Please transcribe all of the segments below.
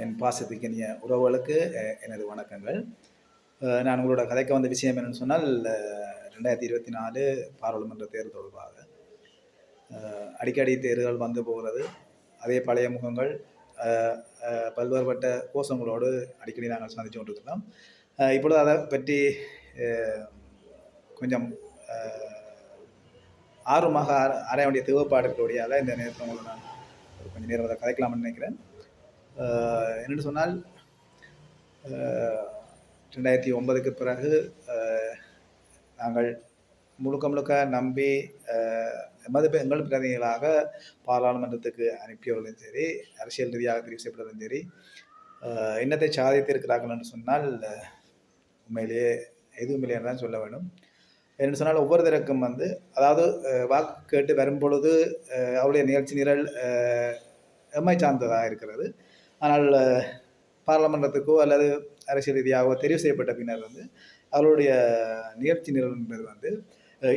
என் பாசத்துக்கினிய உறவுகளுக்கு எனது வணக்கங்கள். நான் உங்களோட கதைக்க வந்த விஷயம் என்னென்னு சொன்னால் 2024 பாராளுமன்ற தேர்தல் தொடர்பாக அடிக்கடி தேர்தல் வந்து போகிறது. அதே பழைய முகங்கள் பல்வேறுபட்ட கோஷங்களோடு அடிக்கடி நாங்கள் சந்தித்து கொண்டிருக்கிறோம். இப்பொழுது அதை பற்றி கொஞ்சம் ஆர்வமாக அறைய வேண்டிய தேவைப்பாடுகளுடையாக இந்த நேரத்தில் உங்களை நான் கொஞ்சம் நேரம் அதை கதைக்கலாம்னு நினைக்கிறேன். என்னென்னு சொன்னால் 2009க்கு பிறகு நாங்கள் முழுக்க நம்பி எங்கள் பிரதிநிதிகளாக பாராளுமன்றத்துக்கு அனுப்பியவர்களும் சரி, அரசியல் ரீதியாக தெரிவு செய்யப்பட்டதும் சரி, என்னத்தை சாதித்திருக்கிறார்கள் என்று சொன்னால் உண்மையிலேயே எதுவும் இல்லை தான் சொல்ல வேண்டும். என்று சொன்னால் ஒவ்வொருத்தருக்கும் அதாவது வாக்கு கேட்டு வரும்பொழுது அவருடைய நிகழ்ச்சி நிரல் எம்மை சார்ந்ததாக இருக்கிறது. ஆனால் பாராளுமன்றத்துக்கோ அல்லது அரசியல் ரீதியாகவோ தெரிவு செய்யப்பட்ட பின்னர் அவருடைய நிகழ்ச்சி நிரல் என்பது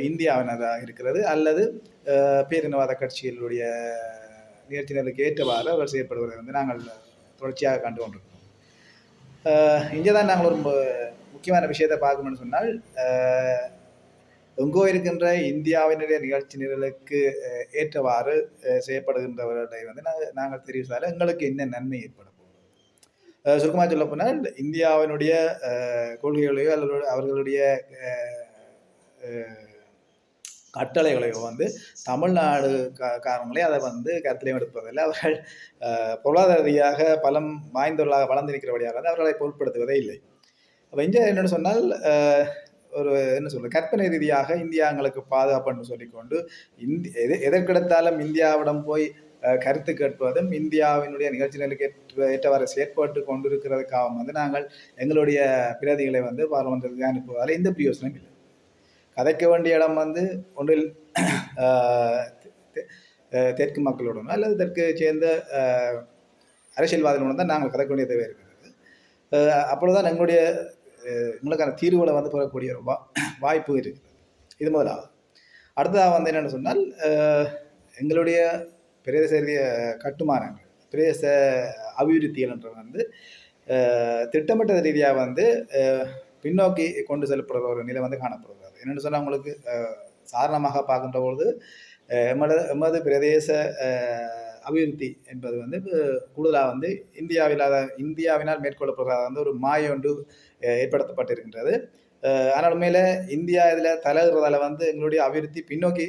இந்தியாவினதாக இருக்கிறது அல்லது பேரினவாத கட்சிகளுடைய நிகழ்ச்சி நிரலுக்கு ஏற்றவாறு அவர் செய்யப்படுவதை நாங்கள் தொடர்ச்சியாக கண்டு கொண்டிருக்கிறோம். இங்கே தான் நாங்கள் ஒரு முக்கியமான விஷயத்தை பார்க்கணும்னு சொன்னால், எங்கோ இருக்கின்ற இந்தியாவினுடைய நிகழ்ச்சி நிரலுக்கு ஏற்றவாறு செய்யப்படுகின்றவர்களை நாங்கள் தெரிவு செய்தால் எங்களுக்கு என்ன நன்மை ஏற்படும்? சுருக்கமாக சொல்ல போனால், இந்தியாவினுடைய கொள்கைகளையோ அல்லது அவர்களுடைய கட்டளைகளையோ தமிழ்நாடு காரணங்களே அதை கருத்திலையும் எடுப்பதில்லை. அவர்கள் பொருளாதார ரீதியாக பலம் வாய்ந்தவர்களாக வளர்ந்து நிற்கிறபடியாக அவர்களை பொருட்படுத்துவதே இல்லை. அப்போ இங்கே என்னென்னு சொன்னால், ஒரு என்ன சொல்றது, கற்பனை ரீதியாக இந்தியா எங்களுக்கு பாதுகாப்புன்னு சொல்லிக்கொண்டு எதற்கெடுத்தாலும் இந்தியாவிடம் போய் கருத்து கேட்பதும் இந்தியாவினுடைய நிகழ்ச்சி நிலைக்கு ஏற்றவாறு செயற்பட்டு கொண்டிருக்கிறதுக்காக நாங்கள் எங்களுடைய பிரதிகளை பாராளுமன்றத்துக்கு அனுப்புவதால் எந்த பிரயோசனம் இல்லை. கதைக்க வேண்டிய இடம் ஒன்றில் தெற்கு மக்களுடன் அல்லது தெற்கு சேர்ந்த அரசியல்வாதிகளுடன் தான் நாங்கள் கதைக்க வேண்டிய தேவை இருக்கிறது. அப்பொழுதுதான் எங்களுக்கான தீர்வுகளை பெறக்கூடிய ஒரு வாய்ப்பு இருக்குது. இது முதலாவது. அடுத்ததாக என்னென்னு சொன்னால், எங்களுடைய பிரதேச கட்டுமானங்கள், பிரதேச அபிவிருத்திகள் என்ற திட்டமிட்ட ரீதியாக பின்னோக்கி கொண்டு செல்லப்படுற ஒரு நிலை காணப்படுகிறது. என்னென்னு சொன்னால், உங்களுக்கு சாதாரணமாக பார்க்கின்ற பொழுது எமது பிரதேச அபிவிருத்தி என்பது கூடுதலாக இந்தியாவினால் மேற்கொள்ளப்படுறத ஒரு மாய ஒன்று ஏற்படுத்தப்பட்டிருக்கின்றது. ஆனால் உண்மையில இந்தியா இதில் தலைகிறதால எங்களுடைய அபிவிருத்தி பின்னோக்கி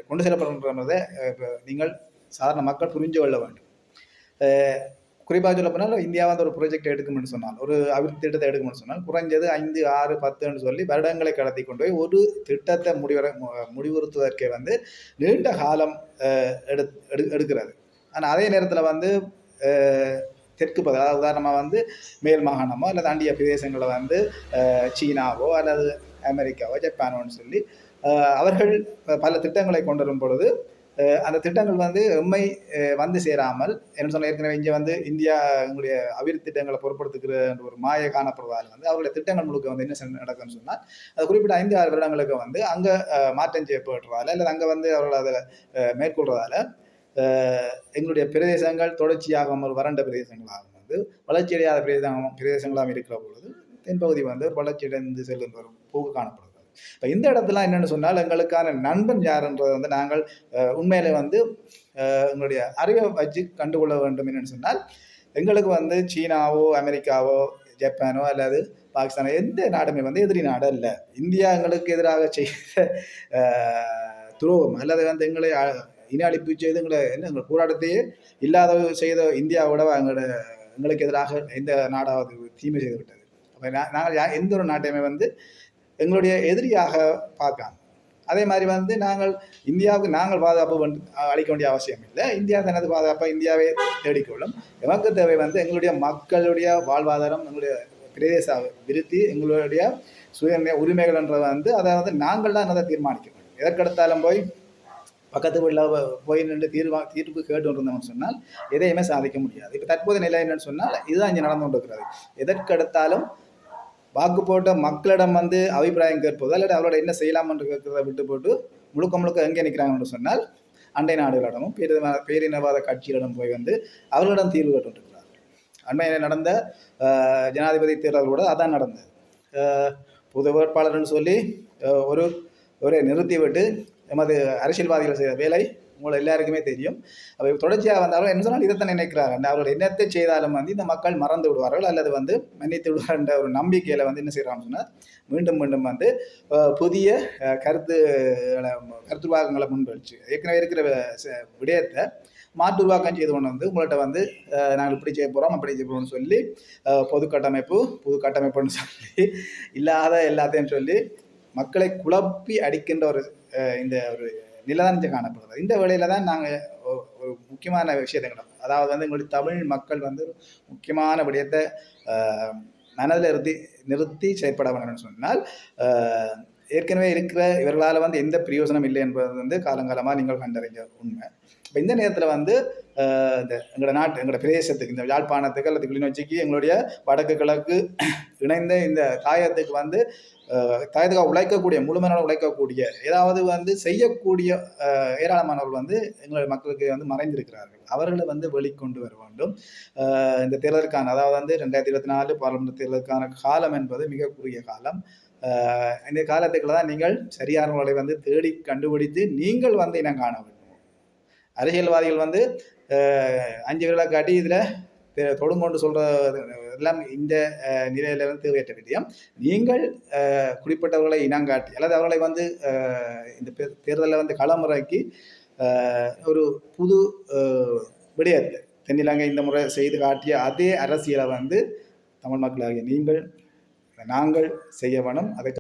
கொண்டு செல்லப்படுகின்றதை நீங்கள் சாதாரண மக்கள் புரிஞ்சு கொள்ள வேண்டும். குறிப்பாக சொல்ல போனால், இந்தியா ஒரு ப்ராஜெக்ட் எடுக்கும்னு சொன்னால், ஒரு அபிவிருத்தி திட்டத்தை எடுக்கும்னு சொன்னால் குறைஞ்சது 5, 6, 10 சொல்லி வருடங்களை கடத்தி கொண்டு போய் ஒரு திட்டத்தை முடிவுறுத்துவதற்கே நீண்ட காலம் எடுக்கிறது. ஆனால் அதே நேரத்தில் தெற்கு பகுதி, உதாரணமாக மேல் மாகாணமோ அல்லது அண்டிய பிரதேசங்களை சீனாவோ அல்லது அமெரிக்காவோ ஜப்பானோன்னு சொல்லி அவர்கள் பல திட்டங்களை கொண்டு வரும் பொழுது அந்த திட்டங்கள் எம்மை சேராமல், என்ன சொன்ன ஏற்கனவே இங்கே இந்தியா எங்களுடைய அபிவிருத்தி திட்டங்களை பொருட்படுத்துகிற ஒரு மாய காணப்படுவதால் அவருடைய திட்டங்கள் முழுக்க என்ன நடக்குன்னு சொன்னால், அது குறிப்பிட்ட 5, 6 வருடங்களுக்கு அங்கே மாற்றம் செய்யப்படுறதால அல்லது அங்கே அவர்கள் அதை மேற்கொள்றதால எங்களுடைய பிரதேசங்கள் தொடர்ச்சியாக ஒரு வறண்ட பிரதேசங்களாக வளர்ச்சியடையாத பிரதேசங்களாக இருக்கிற பொழுது தென்பகுதி வளர்ச்சியடைந்து செல்லும் ஒரு போக்கு காணப்படுகிறது. இப்போ இந்த இடத்துல என்னென்னு சொன்னால், எங்களுக்கான நண்பன் யாருன்றதை நாங்கள் உண்மையில எங்களுடைய அறிவை வச்சு கண்டுகொள்ள வேண்டும். என்னென்னு சொன்னால், எங்களுக்கு சீனாவோ அமெரிக்காவோ ஜப்பானோ அல்லது பாகிஸ்தானோ எந்த நாடுமே எதிரி நாடு அல்ல. இந்தியா எங்களுக்கு எதிராக செய்த துரோகம் அல்லது எங்களை இன அழிப்பு செய்து எங்கள் போராட்டத்தையே இல்லாத செய்த இந்தியாவோட எங்களுக்கு எதிராக எந்த நாடாவது தீமை செய்து விட்டது. அப்போ நாங்கள் எந்த ஒரு நாட்டையுமே எங்களுடைய எதிரியாக பார்க்காம, அதே மாதிரி நாங்கள் இந்தியாவுக்கு நாங்கள் பாதுகாப்பு அளிக்க வேண்டிய அவசியம் இல்லை. இந்தியா தனது பாதுகாப்பை இந்தியாவே தேடிக்கொள்ளும். எமக்கு தேவை எங்களுடைய மக்களுடைய வாழ்வாதாரம், எங்களுடைய பிரதேச விருத்தி, எங்களுடைய சுய உரிமைகள் என்றதை அதை நாங்கள் தான் அதை தீர்மானிக்க வேண்டும். எதற்கெடுத்தாலும் போய் பக்கத்து வீட்டில் போய் நின்று தீர்ப்பு கேட்டு இருந்தோம்னு சொன்னால் எதையுமே சாதிக்க முடியாது. இப்போ தற்போதைய நிலை என்னன்னு சொன்னால் இதுதான் இங்கே நடந்து கொண்டிருக்கிறது. எதற்கெடுத்தாலும் வாக்கு போட்ட மக்களிடம் அபிப்பிராயம் கேட்பது அல்லது அவரோட என்ன செய்யலாம் என்று கேட்கிறத விட்டு போட்டு முழுக்க எங்கே நிற்கிறாங்கன்னு சொன்னால் அண்டை நாடுகளிடமும் பேரினவாத கட்சிகளிடம் போய் அவர்களிடம் தீர்வு கேட்டுருக்கிறார்கள். அண்மையில் நடந்த ஜனாதிபதி தேர்தல் கூட அதான் நடந்தது. புது வேட்பாளர்னு சொல்லி ஒரு ஒரு நிறுத்திவிட்டு எமது அரசியல்வாதிகள் செய்த வேலை உங்களை எல்லாருக்குமே தெரியும். அவை தொடர்ச்சியாக வந்தாலும் என்ன சொன்னால் இதைத்தான் நினைக்கிறார். அவர்கள் என்னத்தை செய்தாலும் இந்த மக்கள் மறந்து விடுவார்கள் அல்லது மன்னித்து விடுவார் என்ற ஒரு நம்பிக்கையில் என்ன செய்கிறான்னு சொன்னால் மீண்டும் மீண்டும் புதிய கருத்துருவாக்கங்களை முன்வச்சு ஏற்கனவே இருக்கிற விடயத்தை மாற்றுருவாக்கம் செய்து கொண்டு உங்கள்கிட்ட நாங்கள் இப்படி செய்ய போகிறோம் அப்படி செய்ய போகிறோம்னு சொல்லி புது கட்டமைப்புன்னு சொல்லி இல்லாத எல்லாத்தையும் சொல்லி மக்களை குழப்பி அடிக்கின்ற இந்த ஒரு நிலதான் காணப்படுறது. இந்த வேளையில தான் நாங்கள் ஒரு முக்கியமான விஷயத்தை அதாவது எங்களுடைய தமிழ் மக்கள் முக்கியமான விடயத்தை மனதில் நிறுத்தி செயற்பட வேணும்னு சொன்னால் ஏற்கனவே இருக்கிற இவர்களால் எந்த பிரயோஜனம் இல்லை என்பது காலங்காலமாக நீங்கள் கண்டறிஞ்ச உண்மை. இப்போ இந்த நேரத்தில் இந்த எங்களோட பிரதேசத்துக்கு இந்த யாழ்ப்பாணத்துக்கு அல்லது கிளிநொச்சிக்கு எங்களுடைய வடக்கு கிழக்கு இணைந்த இந்த தாயத்துக்காக உழைக்கக்கூடிய முழுமையான உழைக்கக்கூடிய ஏதாவது செய்யக்கூடிய ஏராளமானவர்கள் எங்களுடைய மக்களுக்கு மறைந்திருக்கிறார்கள். அவர்களை வெளிக்கொண்டு வர வேண்டும். இந்த தேர்தலுக்கான அதாவது 2024 பாராளுமன்ற தேர்தலுக்கான காலம் என்பது மிக குறுகிய காலம். இந்த காலத்துக்குள்ள தான் நீங்கள் சரியானவர்களை தேடி கண்டுபிடித்து நீங்கள் இனம் காண வேண்டும். அரசியல்வாதிகள் 5 விரலை காட்டி இதில் தொடுங்கொண்டு சொல்றது எல்லாம் இந்த நிலையில தேவையற்ற விடயம். நீங்கள் குறிப்பிட்டவர்களை இனங்காட்டி அல்லது அவர்களை இந்த தேர்தலில் களமுறைக்கு ஒரு புது விடயத்தை தென்னிலங்கை இந்த முறை செய்து காட்டிய அதே அரசியலை தமிழ் மக்களாகிய நாங்கள் செய்ய வேணும். அதை